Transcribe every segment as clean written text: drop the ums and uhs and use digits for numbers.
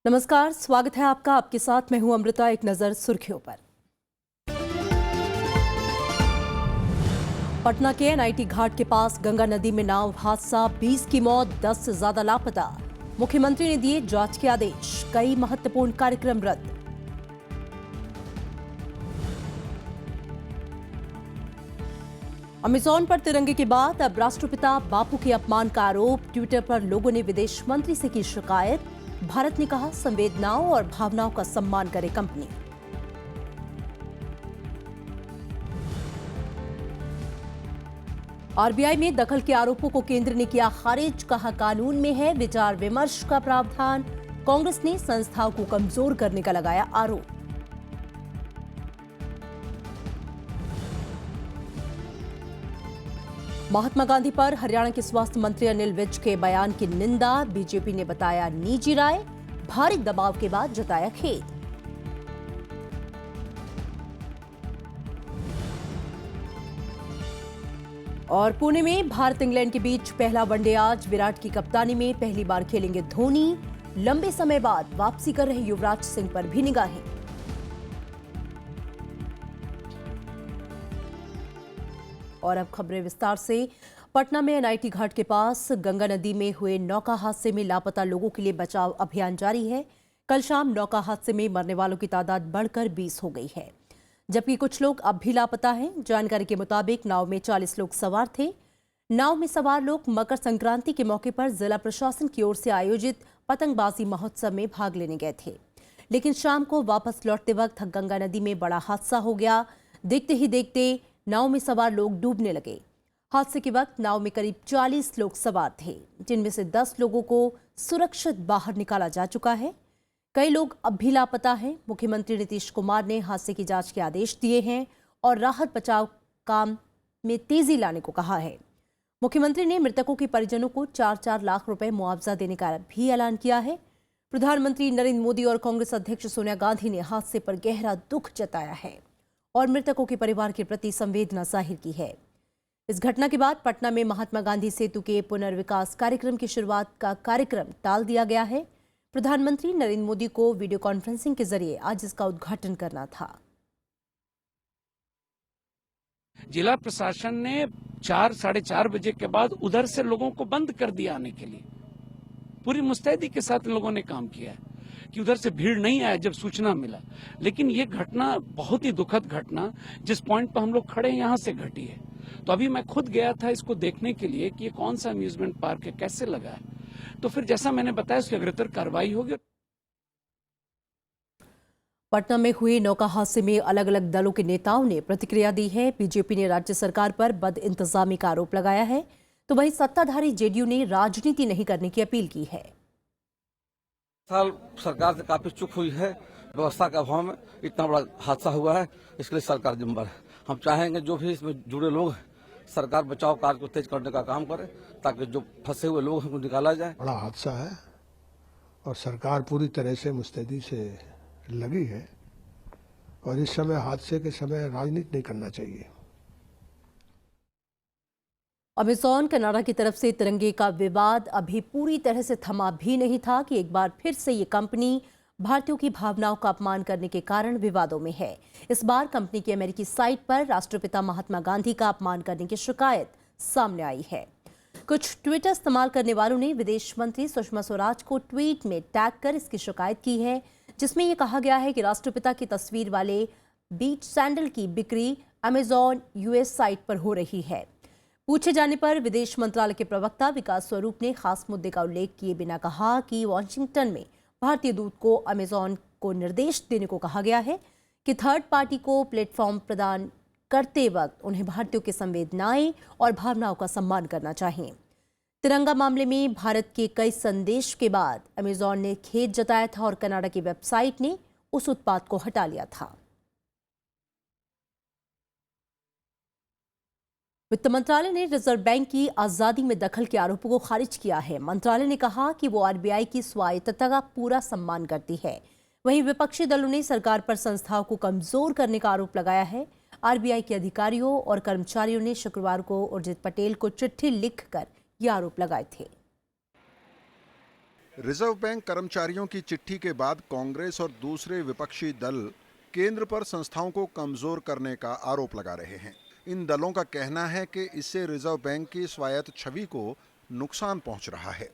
नमस्कार, स्वागत है आपका। आपके साथ मैं हूं अमृता। एक नजर सुर्खियों पर। पटना के एनआईटी घाट के पास गंगा नदी में नाव हादसा, 20 की मौत, 10 से ज्यादा लापता। मुख्यमंत्री ने दिए जांच के आदेश, कई महत्वपूर्ण कार्यक्रम रद्द। अमेजॉन पर तिरंगे के बाद अब राष्ट्रपिता बापू के अपमान का आरोप। ट्विटर पर लोगों ने विदेश मंत्री से की शिकायत। भारत ने कहा संवेदनाओं और भावनाओं का सम्मान करे कंपनी। आरबीआई में दखल के आरोपों को केंद्र ने किया खारिज, कहा कानून में है विचार विमर्श का प्रावधान। कांग्रेस ने संस्थाओं को कमजोर करने का लगाया आरोप। महात्मा गांधी पर हरियाणा के स्वास्थ्य मंत्री अनिल विज के बयान की निंदा। बीजेपी ने बताया निजी राय, भारी दबाव के बाद जताया खेद। और पुणे में भारत इंग्लैंड के बीच पहला वनडे आज। विराट की कप्तानी में पहली बार खेलेंगे धोनी। लंबे समय बाद वापसी कर रहे युवराज सिंह पर भी निगाहें। और अब खबरें विस्तार से। पटना में एनआईटी घाट के पास गंगा नदी में हुए नौका हादसे में लापता लोगों के लिए बचाव अभियान जारी है। कल शाम नौका हादसे में मरने वालों की तादाद बढ़कर 20 हो गई है, जबकि कुछ लोग अब भी लापता हैं। जानकारी के मुताबिक नाव में 40 लोग सवार थे। नाव में सवार लोग मकर संक्रांति के मौके पर जिला प्रशासन की ओर से आयोजित पतंगबाजी महोत्सव में भाग लेने गए थे, लेकिन शाम को वापस लौटते वक्त गंगा नदी में बड़ा हादसा हो गया। देखते ही देखते नाव में सवार लोग डूबने लगे। हादसे के वक्त नाव में करीब 40 लोग सवार थे, जिनमें से 10 लोगों को सुरक्षित बाहर निकाला जा चुका है। कई लोग अब भी लापता हैं। मुख्यमंत्री नीतीश कुमार ने हादसे की जांच के आदेश दिए हैं और राहत बचाव काम में तेजी लाने को कहा है। मुख्यमंत्री ने मृतकों के परिजनों को 4-4 लाख रुपए मुआवजा देने का भी ऐलान किया है। प्रधानमंत्री नरेंद्र मोदी और कांग्रेस अध्यक्ष सोनिया गांधी ने हादसे पर गहरा दुख जताया है और मृतकों के परिवार के प्रति संवेदना जाहिर की है। इस घटना के बाद पटना में महात्मा गांधी सेतु के पुनर्विकास कार्यक्रम की शुरुआत का कार्यक्रम टाल दिया गया है। प्रधानमंत्री नरेंद्र मोदी को वीडियो कॉन्फ्रेंसिंग के जरिए आज इसका उद्घाटन करना था। जिला प्रशासन ने 4-4:30 बजे के बाद उधर से लोगों को बंद कर दिया आने के लिए। पूरी मुस्तैदी के साथ लोगों ने काम किया है कि उधर से भीड़ नहीं आया जब सूचना मिला। लेकिन ये घटना बहुत ही दुखद घटना जिस पॉइंट पर हम लोग खड़े हैं यहां से घटी है। तो अभी मैं खुद गया था इसको देखने के लिए कि ये कौन सा अम्यूजमेंट पार्क है, कैसे लगा है। तो फिर जैसा मैंने बताया उसकी अग्रतर कार्रवाई होगी। पटना में हुए नौका हादसे में अलग अलग दलों के नेताओं ने प्रतिक्रिया दी है। बीजेपी ने राज्य सरकार पर बद इंतजामी का आरोप लगाया है, तो वहीं सत्ताधारी जेडीयू ने राजनीति नहीं करने की अपील की है। साल सरकार से काफी चूक हुई है, व्यवस्था के अभाव में इतना बड़ा हादसा हुआ है, इसके लिए सरकार जिम्मेदार है। हम चाहेंगे जो भी इसमें जुड़े लोग हैं, सरकार बचाव कार्य को तेज करने का काम करे ताकि जो फंसे हुए लोग हैं उनको निकाला जाए। बड़ा हादसा है और सरकार पूरी तरह से मुस्तैदी से लगी है और इस समय हादसे के समय राजनीति नहीं करना चाहिए। अमेजॉन कनाडा की तरफ से तिरंगे का विवाद अभी पूरी तरह से थमा भी नहीं था कि एक बार फिर से ये कंपनी भारतीयों की भावनाओं का अपमान करने के कारण विवादों में है। इस बार कंपनी की अमेरिकी साइट पर राष्ट्रपिता महात्मा गांधी का अपमान करने की शिकायत सामने आई है। कुछ ट्विटर इस्तेमाल करने वालों ने विदेश मंत्री सुषमा स्वराज को ट्वीट में टैग कर इसकी शिकायत की है, जिसमें यह कहा गया है कि राष्ट्रपिता की तस्वीर वाले बीच सैंडल की बिक्री अमेजॉन यूएस साइट पर हो रही है। पूछे जाने पर विदेश मंत्रालय के प्रवक्ता विकास स्वरूप ने खास मुद्दे का उल्लेख किए बिना कहा कि वॉशिंगटन में भारतीय दूत को अमेजॉन को निर्देश देने को कहा गया है कि थर्ड पार्टी को प्लेटफॉर्म प्रदान करते वक्त उन्हें भारतीयों की संवेदनाएं और भावनाओं का सम्मान करना चाहिए। तिरंगा मामले में भारत के कई संदेश के बाद अमेजॉन ने खेद जताया था और कनाडा की वेबसाइट ने उस उत्पाद को हटा लिया था। वित्त मंत्रालय ने रिजर्व बैंक की आजादी में दखल के आरोपों को खारिज किया है। मंत्रालय ने कहा कि वो आरबीआई की स्वायत्तता का पूरा सम्मान करती है। वहीं विपक्षी दलों ने सरकार पर संस्थाओं को कमजोर करने का आरोप लगाया है। आरबीआई के अधिकारियों और कर्मचारियों ने शुक्रवार को उर्जित पटेल को चिट्ठी लिखकर ये आरोप लगाए थे। रिजर्व बैंक कर्मचारियों की चिट्ठी के बाद कांग्रेस और दूसरे विपक्षी दल केंद्र पर संस्थाओं को कमजोर करने का आरोप लगा रहे हैं। इन दलों का कहना है कि इससे रिजर्व बैंक की स्वायत्त छवि को नुकसान पहुंच रहा है।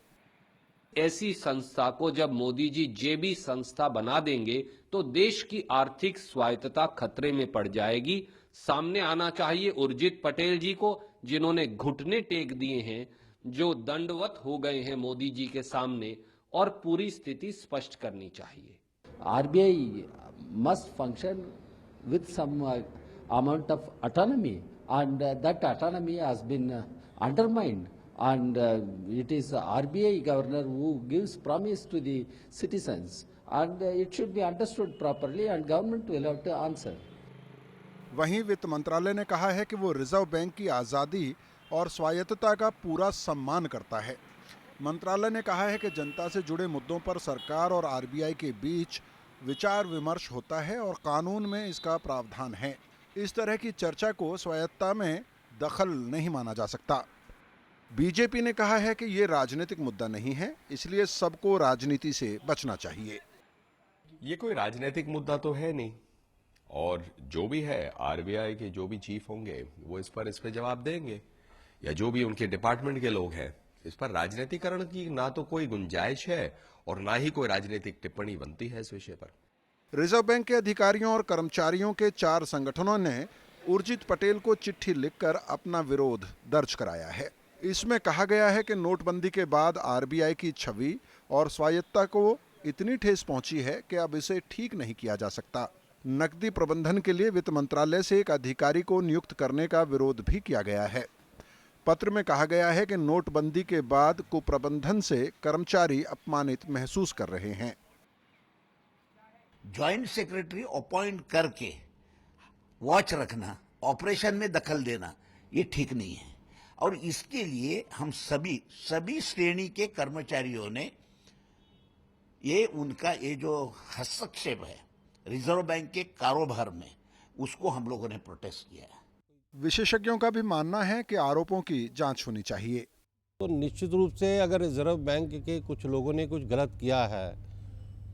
ऐसी संस्था को जब मोदी जी जेबी संस्था बना देंगे तो देश की आर्थिक स्वायत्तता खतरे में पड़ जाएगी। सामने आना चाहिए उर्जित पटेल जी को, जिन्होंने घुटने टेक दिए हैं, जो दंडवत हो गए हैं मोदी जी के सामने, और पूरी स्थिति स्पष्ट करनी चाहिए। RBI must function with some amount of autonomy, and that autonomy has been undermined, and it is RBI governor who gives promise to the citizens, and it should be understood properly, and government will have to answer. वहीं वित्त मंत्रालय ने कहा है कि वो reserve bank की आजादी और स्वायत्तता का पूरा सम्मान करता है। मंत्रालय ने कहा है कि जनता से जुड़े मुद्दों पर सरकार और RBI के बीच विचार विमर्श होता है और कानून में इसका प्रावधान है। इस तरह की चर्चा को स्वायत्तता में दखल नहीं माना जा सकता। बीजेपी ने कहा है कि ये राजनीतिक मुद्दा नहीं है, इसलिए सबको राजनीति से बचना चाहिए। ये कोई राजनीतिक मुद्दा तो है नहीं, और जो भी है RBI के जो भी चीफ होंगे वो इस पर जवाब देंगे, या जो भी उनके डिपार्टमेंट के लोग हैं। इस पर राजनीतिकरण की ना तो कोई गुंजाइश है और ना ही कोई राजनीतिक टिप्पणी बनती है इस विषय पर। रिजर्व बैंक के अधिकारियों और कर्मचारियों के 4 संगठनों ने उर्जित पटेल को चिट्ठी लिखकर अपना विरोध दर्ज कराया है। इसमें कहा गया है कि नोटबंदी के बाद RBI की छवि और स्वायत्तता को इतनी ठेस पहुंची है कि अब इसे ठीक नहीं किया जा सकता। नकदी प्रबंधन के लिए वित्त मंत्रालय से एक अधिकारी को नियुक्त करने का विरोध भी किया गया है। पत्र में कहा गया है कि नोटबंदी के बाद कुप्रबंधन से कर्मचारी अपमानित महसूस कर रहे हैं। जॉइंट सेक्रेटरी अपॉइंट करके वॉच रखना, ऑपरेशन में दखल देना, ये ठीक नहीं है, और इसके लिए हम सभी श्रेणी के कर्मचारियों ने ये जो हस्तक्षेप है रिजर्व बैंक के कारोबार में, उसको हम लोगों ने प्रोटेस्ट किया है। विशेषज्ञों का भी मानना है कि आरोपों की जांच होनी चाहिए। तो निश्चित रूप से अगर रिजर्व बैंक के कुछ लोगों ने कुछ गलत किया है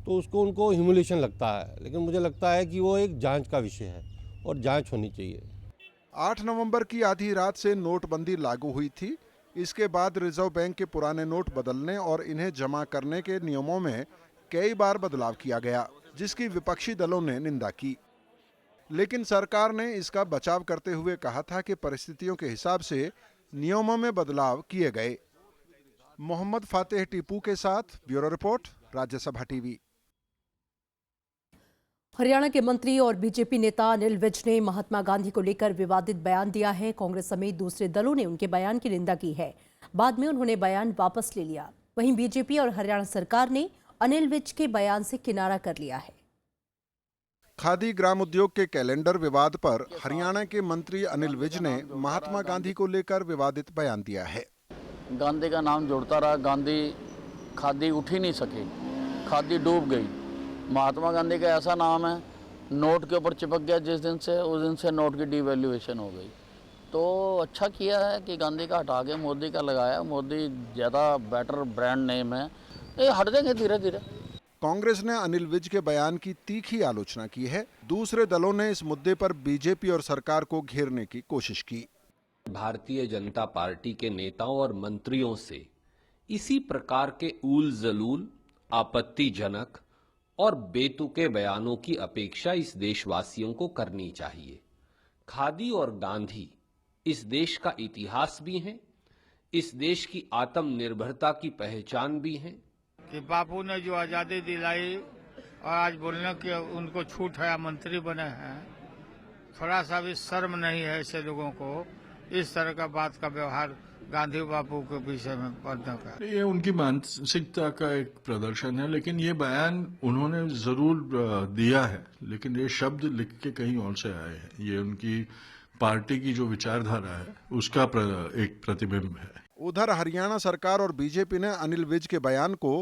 तो उनको ह्यूमिलिएशन लगता है, लेकिन मुझे लगता है कि वो एक जांच का विषय है और जांच होनी चाहिए। 8 नवंबर की आधी रात से नोटबंदी लागू हुई थी। इसके बाद रिजर्व बैंक के पुराने नोट बदलने और इन्हें जमा करने के नियमों में कई बार बदलाव किया गया, जिसकी विपक्षी दलों ने निंदा की। लेकिन सरकार ने इसका बचाव करते हुए कहा था कि परिस्थितियों के हिसाब से नियमों में बदलाव किए गए। मोहम्मद फातेह टीपू के साथ bureau report, Rajya Sabha TV. Haryana के मंत्री और बीजेपी नेता अनिल विज ने महात्मा गांधी को लेकर विवादित बयान दिया है। कांग्रेस समेत दूसरे दलों ने उनके बयान की निंदा की है। बाद में उन्होंने बयान वापस ले लिया। वहीं बीजेपी और हरियाणा सरकार ने अनिल विज के बयान से किनारा कर लिया है। खादी ग्राम उद्योग के कैलेंडर विवाद पर हरियाणा के मंत्री अनिल विज ने महात्मा गांधी को लेकर विवादित बयान दिया है। गांधी का नाम जुड़ता रहा, खादी उठ ही नहीं सकी, खादी डूब गई। महात्मा गांधी का ऐसा नाम है, नोट के ऊपर चिपक गया जिस दिन से, उस दिन से नोट की डिवैल्यूएशन हो गई। तो अच्छा किया है कि गांधी का हटा के मोदी का लगाया। मोदी ज़्यादा बेटर ब्रांड नेम है, ये हट जाएंगे धीरे धीरे। कांग्रेस ने अनिल विज के बयान की तीखी आलोचना की है। दूसरे दलों ने इस मुद्दे पर बीजेपी और सरकार को घेरने की कोशिश की। भारतीय जनता पार्टी के नेताओं और मंत्रियों से इसी प्रकार के ऊल जलूल, आपत्तिजनक और बेतुके बयानों की अपेक्षा इस देशवासियों को करनी चाहिए। खादी और गांधी इस देश का इतिहास भी हैं, इस देश की आत्मनिर्भरता की पहचान भी हैं। कि बापू ने जो आजादी दिलाई और आज बोलने के उनको छूट है, मंत्री बने हैं, थोड़ा सा भी शर्म नहीं है ऐसे लोगों को इस तरह का बात का व्यवहार गांधी बापू के विषय में करने का। ये उनकी मानसिकता का एक प्रदर्शन है, लेकिन ये बयान उन्होंने जरूर दिया है, लेकिन ये शब्द लिख के कहीं और से आए हैं। ये उनकी पार्टी की जो विचारधारा है उसका एक प्रतिबिंब है। उधर हरियाणा सरकार और बीजेपी ने अनिल विज के बयान को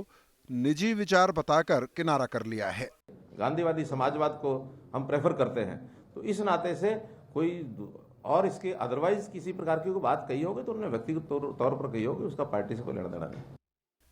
निजी विचार बताकर किनारा कर लिया है। गांधीवादी समाजवाद को हम प्रेफर करते हैं, तो इस नाते से कोई और इसके अदरवाइज किसी प्रकार की कोई बात कही होगी तो उन्होंने व्यक्तिगत तौर पर कही होगी, उसका पार्टी से कोई लेना देना नहीं।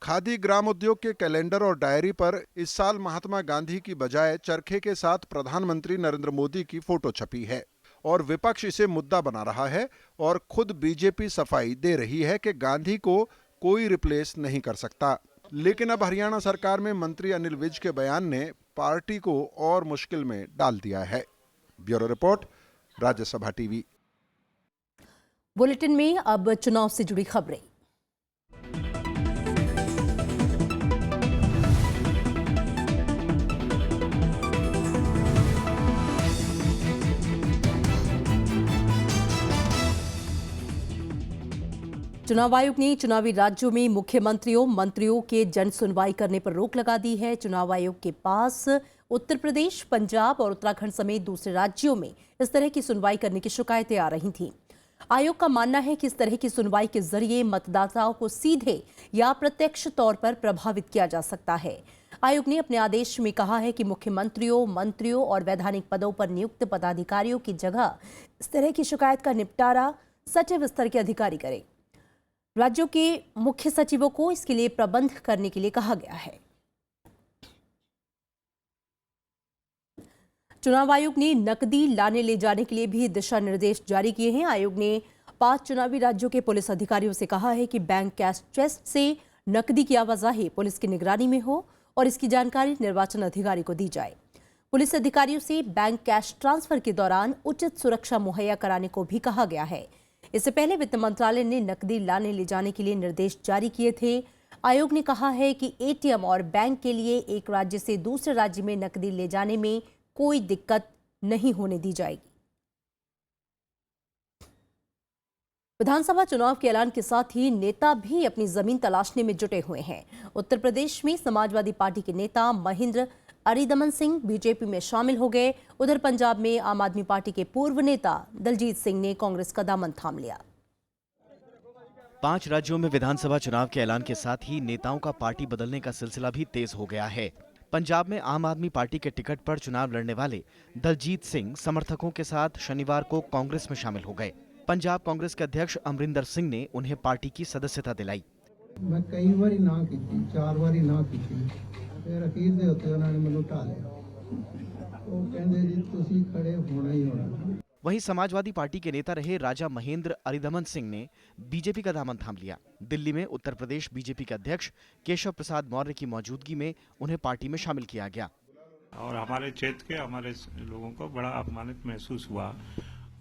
खादी ग्राम उद्योग के कैलेंडर और डायरी पर इस साल महात्मा गांधी की बजाय चरखे के साथ प्रधानमंत्री नरेंद्र मोदी की फोटो छपी है और विपक्ष इसे मुद्दा बना रहा है और खुद बीजेपी सफाई दे रही है कि गांधी को कोई रिप्लेस नहीं कर सकता। लेकिन अब हरियाणा सरकार में मंत्री अनिल विज के बयान ने पार्टी को और मुश्किल में डाल दिया है। Bureau report, Rajya Sabha TV. Bulletin में अब चुनाव से जुड़ी खबरें। चुनाव आयोग ने चुनावी राज्यों में मुख्यमंत्रियों मंत्रियों के जन सुनवाई करने पर रोक लगा दी है। चुनाव आयोग के पास उत्तर प्रदेश, पंजाब और उत्तराखंड समेत दूसरे राज्यों में इस तरह की सुनवाई करने की शिकायतें आ रही थीं। आयोग का मानना है कि इस तरह की सुनवाई के जरिए मतदाताओं को सीधे या प्रत्यक्ष तौर पर प्रभावित किया जा सकता है। आयोग ने अपने आदेश में कहा है कि मुख्यमंत्रियों, मंत्रियों और वैधानिक पदों पर नियुक्त पदाधिकारियों की जगह इस तरह की शिकायत का निपटारा सचिव स्तर के अधिकारी करें। राज्यों के मुख्य सचिवों को इसके लिए प्रबंध करने के लिए कहा गया है। चुनाव आयोग ने नकदी लाने ले जाने के लिए भी दिशा निर्देश जारी किए हैं। आयोग ने 5 चुनावी राज्यों के पुलिस अधिकारियों से कहा है कि बैंक कैश चेस्ट से नकदी की आवाजाही पुलिस की निगरानी में हो और इसकी जानकारी निर्वाचन अधिकारी को दी जाए। पुलिस अधिकारियों से बैंक कैश ट्रांसफर के दौरान उचित सुरक्षा मुहैया कराने को भी कहा गया है। इससे पहले वित्त मंत्रालय ने नकदी लाने ले जाने के लिए निर्देश जारी किए थे। आयोग ने कहा है कि एटीएम और बैंक के लिए एक राज्य से दूसरे राज्य में नकदी ले जाने में कोई दिक्कत नहीं होने दी जाएगी। विधानसभा चुनाव के ऐलान के साथ ही नेता भी अपनी जमीन तलाशने में जुटे हुए हैं। उत्तर प्रदेश में समाजवादी पार्टी के नेता महेंद्र अरिदमन सिंह बीजेपी में शामिल हो गए। उधर पंजाब में आम आदमी पार्टी के पूर्व नेता दलजीत सिंह ने कांग्रेस का दामन थाम लिया। 5 राज्यों में विधानसभा चुनाव के ऐलान के साथ ही नेताओं का पार्टी बदलने का सिलसिला भी तेज हो गया है। पंजाब में आम आदमी पार्टी के टिकट पर चुनाव लड़ने वाले दलजीत सिंह समर्थकों के साथ शनिवार को कांग्रेस में शामिल हो गए। पंजाब कांग्रेस के अध्यक्ष अमरिंदर सिंह ने उन्हें पार्टी की सदस्यता दिलाई। मैं कई बार ना की, 4 बार ना की, फिर अखीर दे उत्ते उन्होंने मैनू ढा लिया। वो कहंदे जी तुसी खड़े होना ही होना। वहीं समाजवादी पार्टी के नेता रहे राजा महेंद्र अरिदमन सिंह ने बीजेपी का दामन थाम लिया। दिल्ली में उत्तर प्रदेश बीजेपी के अध्यक्ष केशव प्रसाद मौर्य की मौजूदगी में उन्हें पार्टी में शामिल किया गया। और हमारे क्षेत्र के हमारे लोगों को बड़ा अपमानित महसूस हुआ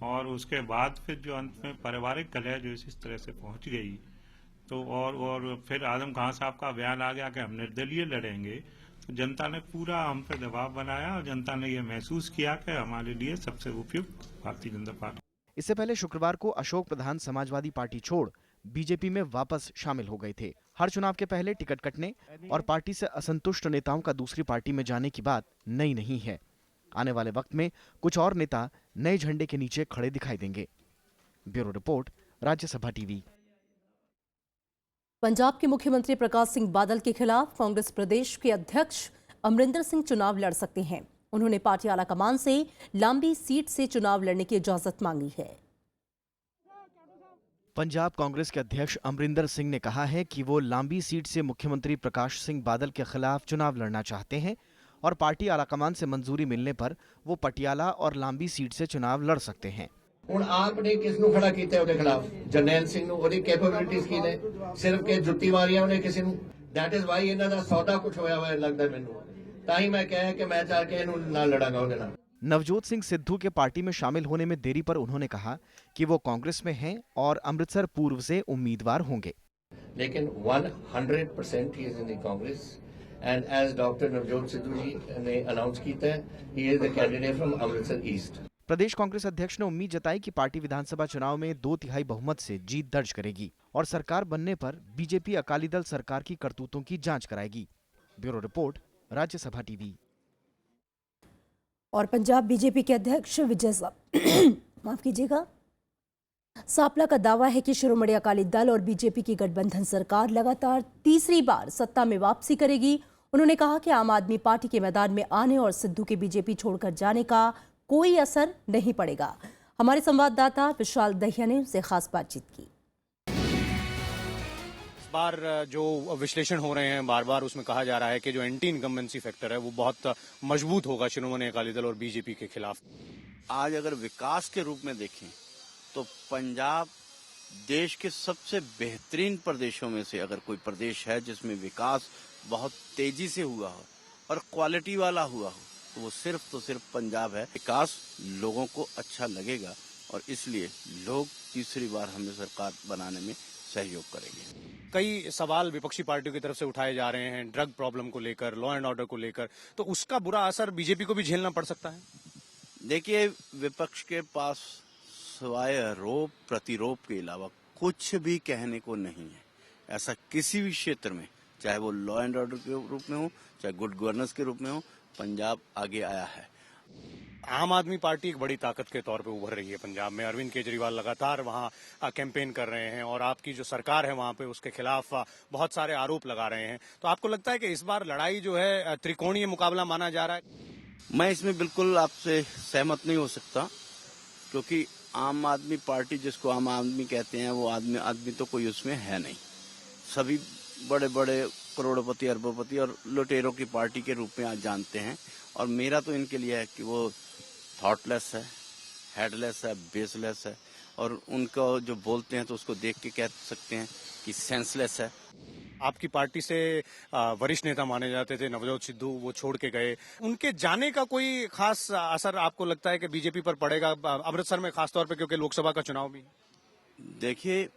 और उसके बाद फिर जो अंत में पारिवारिक कलह जो इस तरह से पहुंच गई तो और फिर आजम खान साहब का बयान आ गया कि हम निर्दलीय लड़ेंगे, तो जनता ने पूरा हम पे दबाव बनाया और जनता ने यह महसूस किया कि हमारे लिए सबसे उपयुक्त भारतीय जनता पार्टी। इससे पहले शुक्रवार को अशोक प्रधान समाजवादी पार्टी छोड़ बीजेपी में वापस शामिल हो गए थे। हर चुनाव के पहले टिकट कटने और पार्टी से असंतुष्ट नेताओं का दूसरी पार्टी में जाने की बात नई नहीं है। आने वाले वक्त में कुछ और नेता नए झंडे के नीचे खड़े दिखाई देंगे। Bureau report, Rajya Sabha TV. Punjab के मुख्यमंत्री प्रकाश सिंह बादल के खिलाफ कांग्रेस प्रदेश के अध्यक्ष अमरिंदर सिंह चुनाव लड़ सकते हैं। उन्होंने पार्टी आलाकमान से लांबी सीट से चुनाव लड़ने की इजाजत मांगी है। पंजाब कांग्रेस के अध्यक्ष अमरिंदर सिंह ने कहा है कि वो लांबी सीट से मुख्यमंत्री प्रकाश सिंह बादल के खिलाफ चुनाव लड़ना चाहते हैं और पार्टी आलाकमान से मंजूरी मिलने पर वो पटियाला और लांबी सीट से चुनाव लड़ सकते हैं। ਹੁਣ ਆਪ ਨੇ ਕਿਸ ਨੂੰ ਖੜਾ ਕੀਤਾ ਉਹਦੇ ਖਿਲਾਫ? ਜਰਨੈਲ ਸਿੰਘ ਨੂੰ। ਉਹਦੀ ਕੈਪੇਬਿਲਿਟੀਜ਼ ਕੀ ਨੇ? ਸਿਰਫ ਕਿ ਜੁੱਤੀ ਮਾਰੀਆਂ ਉਹਨੇ ਕਿਸੇ ਨੂੰ। ਦੈਟ ਇਜ਼ ਵਾਈ ਇਹਨਾਂ ਦਾ ਸੌਦਾ ਕੁਝ ਹੋਇਆ ਹੋਇਆ ਲੱਗਦਾ ਮੈਨੂੰ। ਤਾਂ ਹੀ ਮੈਂ ਕਿਹਾ ਕਿ ਮੈਂ ਚੱਲ ਕੇ ਇਹਨੂੰ ਨਾਲ ਲੜਾਂਗਾ ਉਹਦੇ ਨਾਲ। नवजोत सिंह सिद्धू के पार्टी में शामिल होने में देरी पर उन्होंने कहा कि वो कांग्रेस में हैं और अमृतसर पूर्व से उम्मीदवार होंगे। लेकिन 100% he is in the Congress and as doctor Navjot Sidhu ji ने अनाउंस किया है he is the candidate from Amritsar east. प्रदेश कांग्रेस अध्यक्ष ने उम्मीद जताई कि पार्टी विधानसभा चुनाव में 2/3 बहुमत से जीत दर्ज करेगी और सरकार बनने पर बीजेपी अकाली दल सरकार की करतूतों की जांच कराएगी। Bureau report, Rajya Sabha TV. और पंजाब बीजेपी के अध्यक्ष विजय माफ कीजिएगा, सापला का दावा है कि शिरोमणि अकाली दल और बीजेपी की गठबंधन सरकार लगातार तीसरी बार सत्ता में वापसी करेगी। उन्होंने कहा कि आम आदमी पार्टी के मैदान में आने और सिद्धू के बीजेपी छोड़कर जाने का कोई असर नहीं पड़ेगा। हमारे संवाददाता विशाल दहिया ने उनसे खास बातचीत की। बार जो विश्लेषण हो रहे हैं बार बार उसमें कहा जा रहा है कि जो एंटी इनकम्बेंसी फैक्टर है वो बहुत मजबूत होगा शिरोमणि अकाली दल और बीजेपी के खिलाफ। आज अगर विकास के रूप में देखें तो पंजाब देश के सबसे बेहतरीन प्रदेशों में से अगर कोई प्रदेश है जिसमें विकास बहुत तेजी से हुआ हो और क्वालिटी वाला हुआ हो तो वो सिर्फ पंजाब है। विकास लोगों को अच्छा लगेगा और इसलिए लोग तीसरी बार हमें सरकार बनाने में सहयोग करेंगे। कई सवाल विपक्षी पार्टियों की तरफ से उठाए जा रहे हैं ड्रग प्रॉब्लम को लेकर, लॉ एंड ऑर्डर को लेकर, तो उसका बुरा असर बीजेपी को भी झेलना पड़ सकता है। देखिए, विपक्ष के पास सिवाय रोप प्रतिरोप के अलावा कुछ भी कहने को नहीं है। ऐसा किसी भी क्षेत्र में, चाहे वो लॉ एंड ऑर्डर के रूप में हो, चाहे गुड गवर्नेंस के रूप में हो, पंजाब आगे आया है। आम आदमी पार्टी एक बड़ी ताकत के तौर पे उभर रही है पंजाब में। अरविंद केजरीवाल लगातार वहाँ कैंपेन कर रहे हैं और आपकी जो सरकार है वहाँ पे उसके खिलाफ बहुत सारे आरोप लगा रहे हैं। तो आपको लगता है कि इस बार लड़ाई जो है त्रिकोणीय मुकाबला माना जा रहा है? मैं इसमें बिल्कुल आपसे सहमत नहीं हो सकता, क्योंकि आम आदमी पार्टी जिसको आम आदमी कहते हैं वो आदमी तो कोई उसमें है नहीं। सभी बड़े बड़े करोड़पति अरबपति और लुटेरों की पार्टी के रूप में आज जानते हैं। और मेरा तो इनके लिए है कि वो थॉटलेस है, हेडलेस है, बेसलेस है और उनको जो बोलते हैं तो उसको देख के कह सकते हैं कि सेंसलेस है। आपकी पार्टी से वरिष्ठ नेता माने जाते थे नवजोत सिद्धू, वो छोड़ के गए। उनके जाने का कोई खास असर आपको लगता है कि बीजेपी पर पड़ेगा अमृतसर में, खासतौर पे क्योंकि लोकसभा का चुनाव भी? देखिए,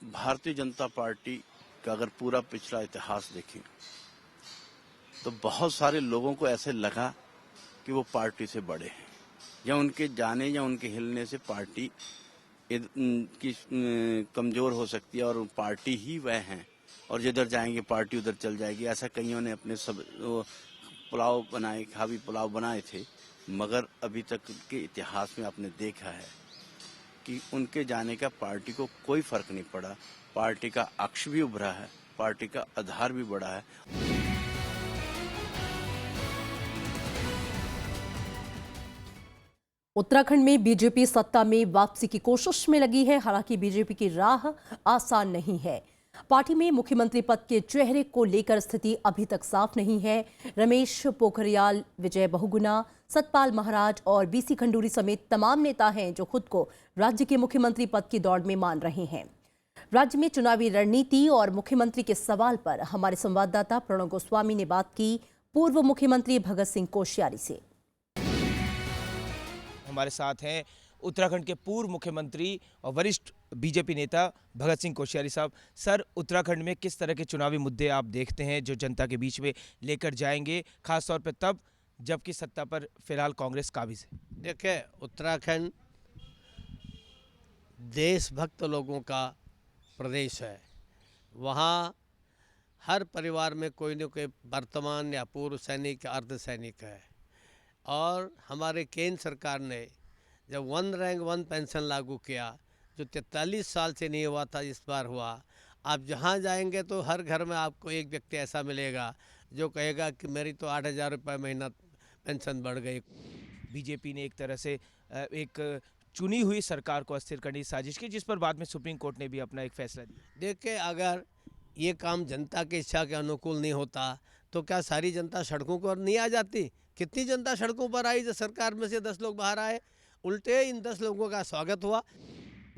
भारतीय जनता पार्टी का अगर पूरा पिछला इतिहास देखें तो बहुत सारे लोगों को ऐसे लगा कि वो पार्टी से बड़े हैं, या उनके जाने या उनके हिलने से पार्टी की कमजोर हो सकती है और पार्टी ही वह है और जिधर जाएंगे पार्टी उधर चल जाएगी। ऐसा कईयों ने अपने सब पुलाव बनाए, खावी पुलाव बनाए थे, मगर अभी तक के इतिहास में आपने देखा है कि उनके जाने का पार्टी को कोई फर्क नहीं पड़ा। पार्टी का अक्ष भी उभरा है, पार्टी का आधार भी बढ़ा है। उत्तराखंड में बीजेपी सत्ता में वापसी की कोशिश में लगी है। हालांकि बीजेपी की राह आसान नहीं है। पार्टी में मुख्यमंत्री पद के चेहरे को लेकर स्थिति अभी तक साफ नहीं है। रमेश पोखरियाल, विजय बहुगुणा, सतपाल महाराज और बीसी खंडूरी समेत तमाम नेता हैं जो खुद को राज्य के मुख्यमंत्री पद की दौड़ में मान रहे हैं। राज्य में चुनावी रणनीति और मुख्यमंत्री के सवाल पर हमारे संवाददाता प्रणव गोस्वामी ने बात की पूर्व मुख्यमंत्री भगत सिंह कोश्यारी से। हमारे साथ हैं उत्तराखंड के पूर्व मुख्यमंत्री और वरिष्ठ बीजेपी नेता भगत सिंह कोश्यारी साहब। सर, उत्तराखंड में किस तरह के चुनावी मुद्दे आप देखते हैं जो जनता के बीच में लेकर जाएंगे, खासतौर पर तब जबकि सत्ता पर फिलहाल कांग्रेस काबिज है? देखिए, उत्तराखंड देशभक्त लोगों का प्रदेश है। वहाँ हर परिवार में कोई न कोई वर्तमान या पूर्व सैनिक, अर्ध सैनिक है। और हमारे केंद्र सरकार ने जब 1 रैंक 1 पेंशन लागू किया, जो 43 साल से नहीं हुआ था, इस बार हुआ। आप जहाँ जाएंगे तो हर घर में आपको एक व्यक्ति ऐसा मिलेगा जो कहेगा कि मेरी तो 8,000 रुपये महीना पेंशन बढ़ गई। बीजेपी ने एक तरह से एक चुनी हुई सरकार को अस्थिर करने की साजिश की, जिस पर बाद में सुप्रीम कोर्ट ने भी अपना एक फैसला दिया। देखिए, अगर ये काम जनता की इच्छा के अनुकूल नहीं होता तो क्या सारी जनता सड़कों पर नहीं आ जाती? कितनी जनता सड़कों पर आई जब सरकार में से 10 लोग बाहर आए? उल्टे इन 10 लोगों का स्वागत हुआ।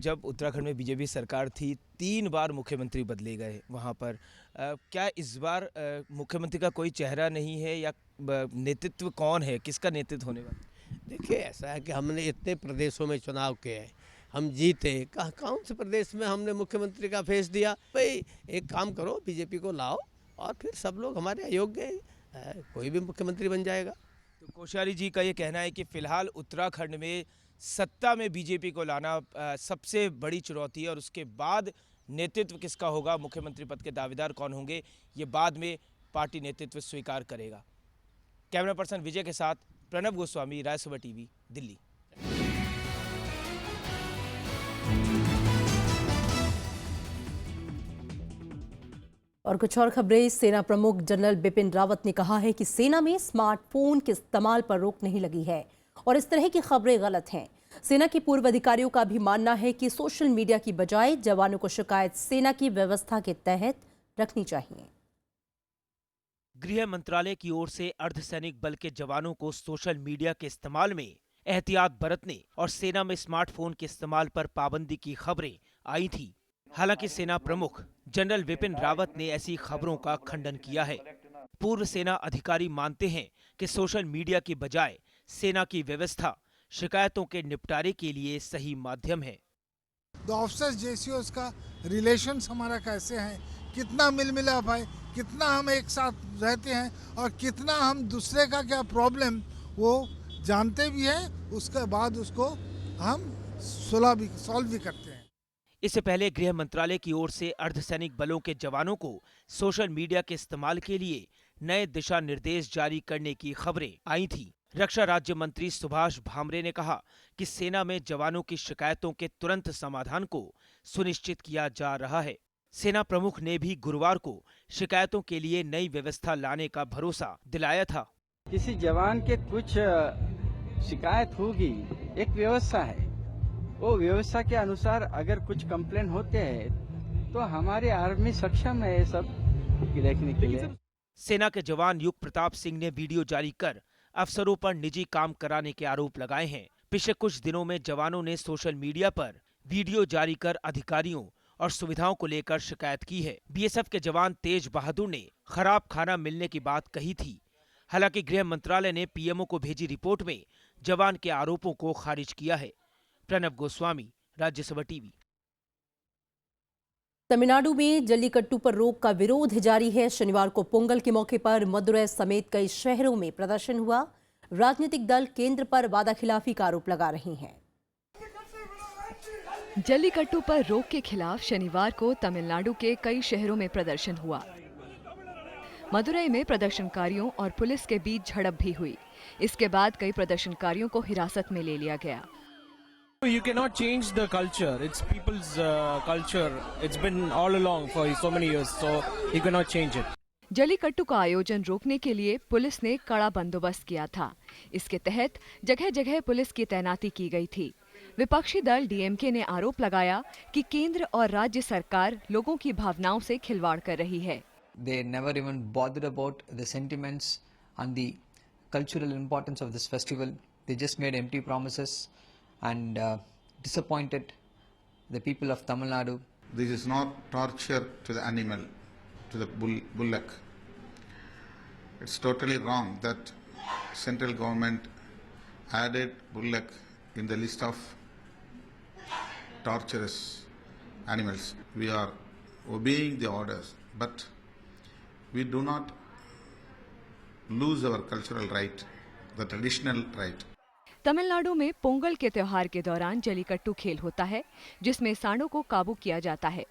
जब उत्तराखंड में बीजेपी सरकार थी, 3 बार मुख्यमंत्री बदले गए वहाँ पर। क्या इस बार मुख्यमंत्री का कोई चेहरा नहीं है या नेतृत्व कौन है, किसका नेतृत्व होने वाला? देखिए, ऐसा है कि हमने इतने प्रदेशों में चुनाव किए, हम जीते। कौन से प्रदेश में हमने मुख्यमंत्री का फेस दिया? भाई एक काम करो, बीजेपी को लाओ और फिर सब लोग हमारे अयोग्य हैं, कोई भी मुख्यमंत्री बन जाएगा। तो कोश्यारी जी का ये कहना है कि फिलहाल उत्तराखंड में सत्ता में बीजेपी को लाना सबसे बड़ी चुनौती है और उसके बाद नेतृत्व किसका होगा, मुख्यमंत्री पद के दावेदार कौन होंगे, ये बाद में पार्टी नेतृत्व स्वीकार करेगा। कैमरा पर्सन विजय के साथ प्रणव गोस्वामी, राजसभा टीवी, दिल्ली। और कुछ और खबरें। सेना प्रमुख जनरल बिपिन रावत ने कहा है कि सेना में स्मार्टफोन के इस्तेमाल पर रोक नहीं लगी है और इस तरह की खबरें गलत हैं। सेना के पूर्व अधिकारियों का भी मानना है कि सोशल मीडिया की बजाय जवानों को शिकायत सेना की व्यवस्था के तहत रखनी चाहिए। गृह मंत्रालय की ओर से अर्धसैनिक बल के जवानों को सोशल मीडिया के इस्तेमाल में एहतियात बरतने और सेना में स्मार्टफोन के इस्तेमाल पर पाबंदी की खबरें आई थी। हालांकि सेना प्रमुख जनरल विपिन रावत ने ऐसी खबरों का खंडन किया है। पूर्व सेना अधिकारी मानते हैं कि सोशल मीडिया की बजाय सेना की व्यवस्था शिकायतों के निपटारे के लिए सही माध्यम है। ऑफिसर्स जेसीओस का रिलेशंस हमारा कैसे है, कितना मिल मिलाप है, कितना हम एक साथ रहते हैं और कितना हम दूसरे का क्या प्रॉब्लम वो जानते भी हैं, उसके बाद उसको हम सॉल्व भी करते हैं। इससे पहले गृह मंत्रालय की ओर से अर्धसैनिक बलों के जवानों को सोशल मीडिया के इस्तेमाल के लिए नए दिशा निर्देश जारी करने की खबरें आई थी। रक्षा राज्य मंत्री सुभाष भामरे ने कहा कि सेना में जवानों की शिकायतों के तुरंत समाधान को सुनिश्चित किया जा रहा है। सेना प्रमुख ने भी गुरुवार को शिकायतों के लिए नई व्यवस्था लाने का भरोसा दिलाया था। किसी जवान के कुछ शिकायत होगी, एक व्यवस्था है, वो व्यवस्था के अनुसार अगर कुछ कंप्लेन होते हैं तो हमारी आर्मी सक्षम है ये सब देखने के लिए। सेना के जवान युग प्रताप सिंह ने वीडियो जारी कर अफसरों पर निजी काम कराने के आरोप लगाए हैं। पिछले कुछ दिनों में जवानों ने सोशल मीडिया पर वीडियो जारी कर अधिकारियों और सुविधाओं को लेकर शिकायत की है। बीएसएफ के जवान तेज बहादुर ने खराब खाना मिलने की बात कही थी। हालांकि गृह मंत्रालय ने पीएमओ को भेजी रिपोर्ट में जवान के आरोपों को खारिज किया है। प्रणव गोस्वामी, राज्यसभा टीवी। तमिलनाडु में जल्लीकट्टू पर रोक का विरोध जारी है। शनिवार को पोंगल के मौके पर मदुरै समेत कई शहरों में प्रदर्शन हुआ। राजनीतिक दल केंद्र पर वादाखिलाफी का आरोप लगा रहे हैं। जल्लीकट्टू पर रोक के खिलाफ शनिवार को तमिलनाडु के कई शहरों में प्रदर्शन हुआ। मदुरै में प्रदर्शनकारियों और पुलिस के बीच झड़प भी हुई। इसके बाद कई प्रदर्शनकारियों को हिरासत में ले लिया गया। You cannot change the culture. It's people's culture. It's been all along for so many years, so you cannot change it. Jallikattu का आयोजन रोकने के लिए पुलिस ने कड़ा बंदोबस्त किया था। इसके तहत जगह जगह पुलिस की तैनाती की गई थी। विपक्षी दल डीएमके ने आरोप लगाया कि केंद्र और राज्य सरकार लोगों की भावनाओं से खिलवाड़ कर रही है। They never even bothered about the sentiments and the cultural importance of this festival. They just made empty promises and disappointed the people of Tamil Nadu. This is not torture to the animal, to the bullock. It's totally wrong that central government added bullock in the list of torturous animals. We are obeying the orders, but we do not lose our cultural right, the traditional right. Tamil Nadu में पोंगल के त्योहार के दौरान जल्लीकट्टू खेल होता है, जिसमें सांडों को काबू किया जाता है।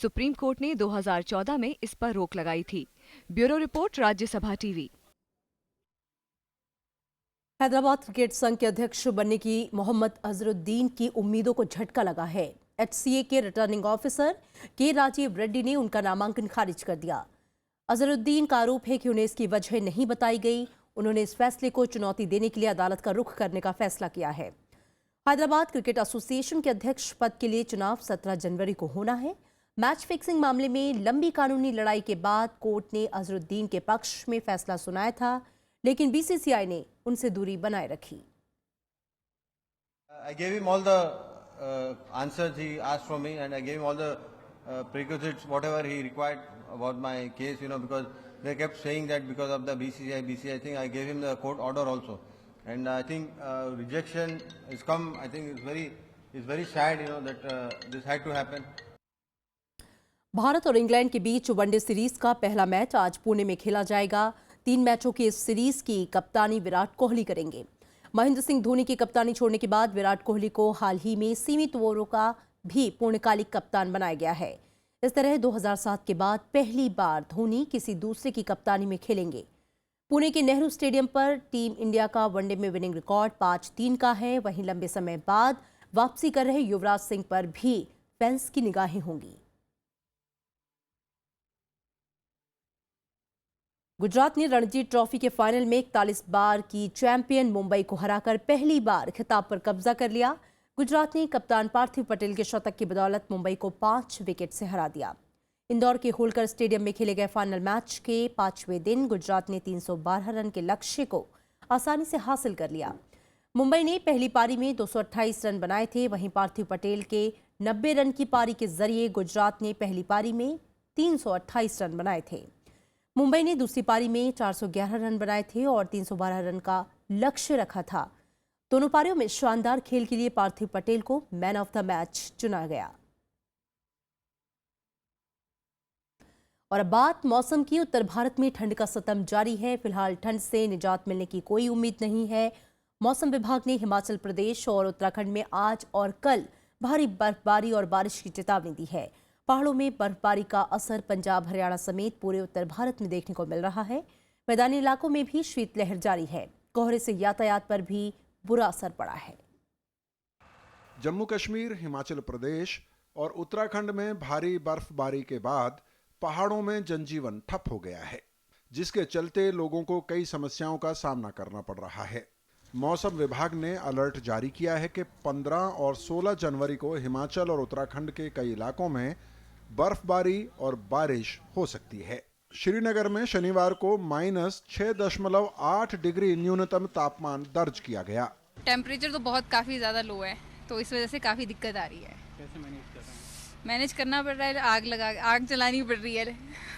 सुप्रीम कोर्ट ने 2014 में इस पर रोक लगाई थी। Bureau report, Rajya Sabha TV. Hyderabad cricket संघ के अध्यक्ष बनने की मोहम्मद अजहरुद्दीन की उम्मीदों को झटका लगा है। एचसीए के रिटर्निंग ऑफिसर के राजीव रेड्डी ने उनका नामांकन खारिज कर दिया। अजहरुद्दीन का आरोप है कि उन्हें इसकी वजह नहीं बताई गई। उन्होंने इस फैसले को चुनौती देने के लिए अदालत का रुख करने का फैसला किया है। हैदराबाद क्रिकेट एसोसिएशन के अध्यक्ष पद के लिए चुनाव 17 जनवरी को होना है। मैच फिक्सिंग मामले में लंबी कानूनी लड़ाई के बाद कोर्ट ने अजहरुद्दीन के पक्ष में फैसला सुनाया था, लेकिन बीसीसीआई ने उनसे दूरी बनाए रखी। I gave him all the answers he asked from me, and I gave him all the prerequisites, whatever he required about my case, because they kept saying that because of the BCCI thing, I gave him the court order also. And I think rejection has come. I think it's very sad, that this had to happen. Bharat और England के बीच one day series का पहला match आज पुणे में खेला जाएगा। 3 मैचों की इस सीरीज की कप्तानी विराट कोहली करेंगे। महेंद्र सिंह धोनी की कप्तानी छोड़ने के बाद विराट कोहली को हाल ही में सीमित ओवरों का भी पूर्णकालिक कप्तान बनाया गया है। इस तरह 2007 के बाद पहली बार धोनी किसी दूसरे की कप्तानी में खेलेंगे। पुणे के नेहरू स्टेडियम पर टीम इंडिया का वनडे में विनिंग रिकॉर्ड 5-3 का है। वहीं लंबे समय बाद वापसी कर रहे युवराज सिंह पर भी फैंस की निगाहें होंगी। गुजरात ने रणजी ट्रॉफी के फाइनल में 41 बार की चैंपियन मुंबई को हराकर पहली बार खिताब पर कब्जा कर लिया। गुजरात ने कप्तान पार्थिव पटेल के शतक की बदौलत मुंबई को 5 विकेट से हरा दिया। इंदौर के होलकर स्टेडियम में खेले गए फाइनल मैच के 5वें दिन गुजरात ने 312 रन के लक्ष्य को आसानी से हासिल कर लिया। मुंबई ने पहली पारी में 228 रन बनाए थे, वहीं पार्थिव पटेल के 90 रन की पारी के जरिए गुजरात ने पहली पारी में 328 रन बनाए थे। मुंबई ने दूसरी पारी में 411 रन बनाए थे और 312 रन का लक्ष्य रखा था। दोनों पारियों में शानदार खेल के लिए पार्थिव पटेल को मैन ऑफ द मैच चुना गया। और अब बात मौसम की। उत्तर भारत में ठंड का सितम जारी है। फिलहाल ठंड से निजात मिलने की कोई उम्मीद नहीं है। मौसम विभाग ने हिमाचल प्रदेश और उत्तराखंड में आज और कल भारी बर्फबारी और बारिश की चेतावनी दी है। पहाड़ों में बर्फबारी का असर पंजाब, हरियाणा समेत पूरे उत्तर भारत में देखने को मिल रहा है। मैदानी इलाकों में भी शीतलहर जारी है। कोहरे से यातायात पर भी बुरा असर पड़ा है। जम्मू कश्मीर, हिमाचल प्रदेश और उत्तराखंड में भारी बर्फबारी के बाद पहाड़ों में जनजीवन ठप हो गया है, जिसके चलते लोगों को कई समस्याओं का सामना करना पड़ रहा है। मौसम विभाग ने अलर्ट जारी किया है कि 15 और 16 जनवरी को हिमाचल और उत्तराखंड के कई इलाकों में बर्फबारी और बारिश हो सकती है। श्रीनगर में शनिवार को -6.8 डिग्री न्यूनतम तापमान दर्ज किया गया। टेम्परेचर तो काफी ज्यादा लो है, तो इस वजह से काफी दिक्कत आ रही है। कैसे मैनेज कर रहे हैं? मैनेज करना पड़ रहा है, आग जलानी पड़ रही है,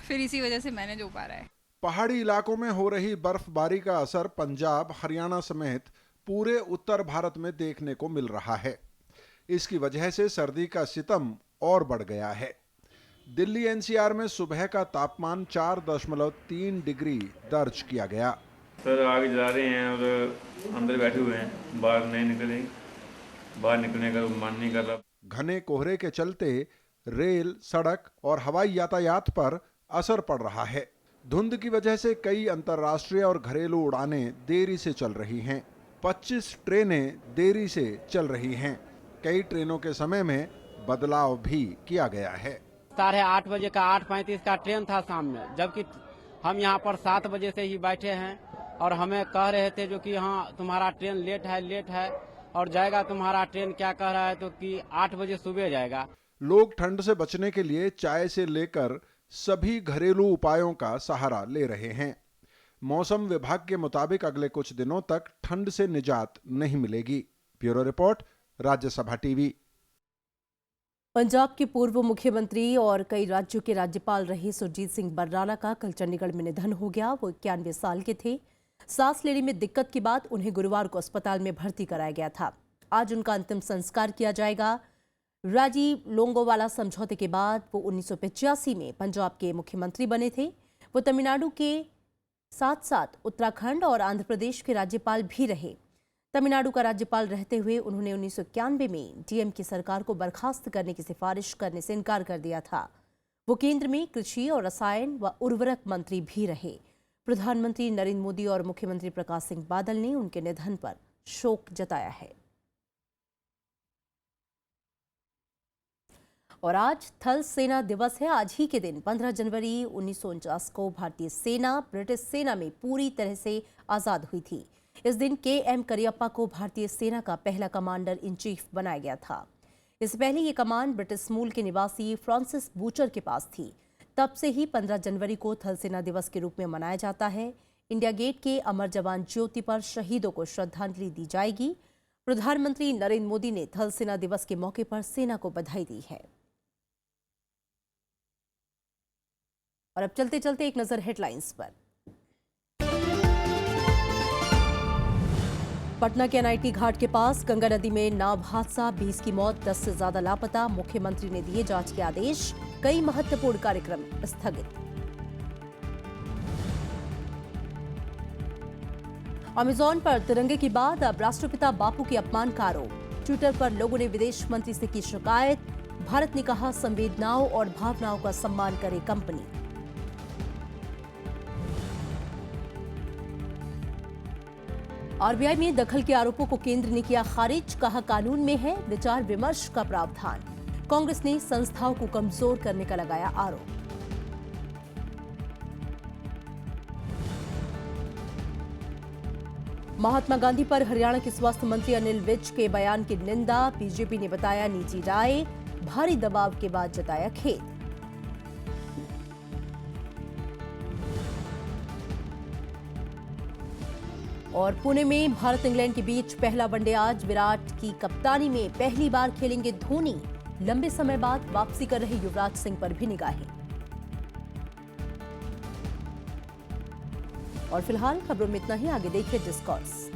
फिर इसी वजह से मैनेज हो पा रहा है। पहाड़ी इलाकों में हो रही बर्फबारी का असर पंजाब, हरियाणा समेत पूरे उत्तर भारत में देखने को मिल रहा है। इसकी वजह से सर्दी का सितम और बढ़ गया है। दिल्ली एनसीआर में सुबह का तापमान 4.3 डिग्री दर्ज किया गया। सर आग जला रहे हैं और अंदर बैठे हुए हैं, बाहर नहीं निकले, बाहर निकलने का मन नहीं कर रहा। घने कोहरे के चलते रेल, सड़क और हवाई यातायात पर असर पड़ रहा है। धुंध की वजह से कई अंतर्राष्ट्रीय और घरेलू उड़ानें देरी से चल रही हैं। 25 ट्रेनें देरी से चल रही हैं। कई ट्रेनों के समय में बदलाव भी किया गया है। 8:30 बजे का 8:35 का ट्रेन था शाम में, जबकि हम यहाँ पर 7 बजे से ही बैठे हैं और हमें कह रहे थे जो कि हाँ तुम्हारा ट्रेन लेट है और जाएगा तुम्हारा ट्रेन। क्या कह रहा है तो कि 8 बजे सुबह जाएगा। लोग ठंड से बचने के लिए चाय से लेकर सभी घरेलू उपायों का सहारा ले रहे हैं। मौसम विभाग के मुताबिक अगले कुछ दिनों तक ठंड से निजात नहीं मिलेगी। Bureau report, Rajya Sabha TV. Punjab के पूर्व मुख्यमंत्री और कई राज्यों के राज्यपाल रहे सुरजीत सिंह बर्राला का कल चंडीगढ़ में निधन हो गया। वो 91 साल के थे। सांस लेने में दिक्कत के बाद उन्हें गुरुवार को अस्पताल में भर्ती कराया गया था। आज उनका अंतिम संस्कार किया जाएगा। राजीव लोंगोवाला समझौते के बाद वो 1985 में पंजाब के मुख्यमंत्री बने थे। वो तमिलनाडु के साथ साथ उत्तराखंड और आंध्र प्रदेश के राज्यपाल भी रहे। तमिलनाडु का राज्यपाल रहते हुए उन्होंने 1991 में डीएम की सरकार को बर्खास्त करने की सिफारिश करने से इनकार कर दिया था। वो केंद्र में कृषि और रसायन व उर्वरक मंत्री भी रहे। प्रधानमंत्री नरेंद्र मोदी और मुख्यमंत्री प्रकाश सिंह बादल ने उनके निधन पर शोक जताया है। और आज थल सेना दिवस है। आज ही के दिन 15 जनवरी 1949 को भारतीय सेना ब्रिटिश सेना में पूरी तरह से आज़ाद हुई थी। इस दिन KM करियप्पा को भारतीय सेना का पहला कमांडर इन चीफ बनाया गया था। इससे पहले ये कमान ब्रिटिश मूल के निवासी फ्रांसिस बूचर के पास थी। तब से ही 15 जनवरी को थल सेना दिवस के रूप में मनाया जाता है। इंडिया गेट के अमर जवान ज्योति पर शहीदों को श्रद्धांजलि दी जाएगी। प्रधानमंत्री नरेंद्र मोदी ने थल सेना दिवस के मौके पर सेना को बधाई दी है। और अब चलते चलते एक नजर हेडलाइंस पर। पटना के NIT घाट के पास गंगा नदी में नाव हादसा, 20 की मौत, 10 से ज्यादा लापता। मुख्यमंत्री ने दिए जांच के आदेश। कई महत्वपूर्ण कार्यक्रम स्थगित। अमेजॉन पर तिरंगे की बात, अब राष्ट्रपिता बापू के अपमान का आरोप। ट्विटर पर लोगों ने विदेश मंत्री से की शिकायत। भारत ने कहा संवेदनाओं और भावनाओं का सम्मान करे कंपनी। RBI में दखल के आरोपों को केंद्र ने किया खारिज। कहा कानून में है विचार विमर्श का प्रावधान। कांग्रेस ने संस्थाओं को कमजोर करने का लगाया आरोप। महात्मा गांधी पर हरियाणा के स्वास्थ्य मंत्री अनिल विज के बयान की निंदा। बीजेपी ने बताया निजी राय, भारी दबाव के बाद जताया खेद। और पुणे में भारत इंग्लैंड के बीच पहला वनडे आज। विराट की कप्तानी में पहली बार खेलेंगे धोनी। लंबे समय बाद वापसी कर रहे युवराज सिंह पर भी निगाहें। और फिलहाल खबरों में इतना ही। आगे देखिए डिस्कॉर्स।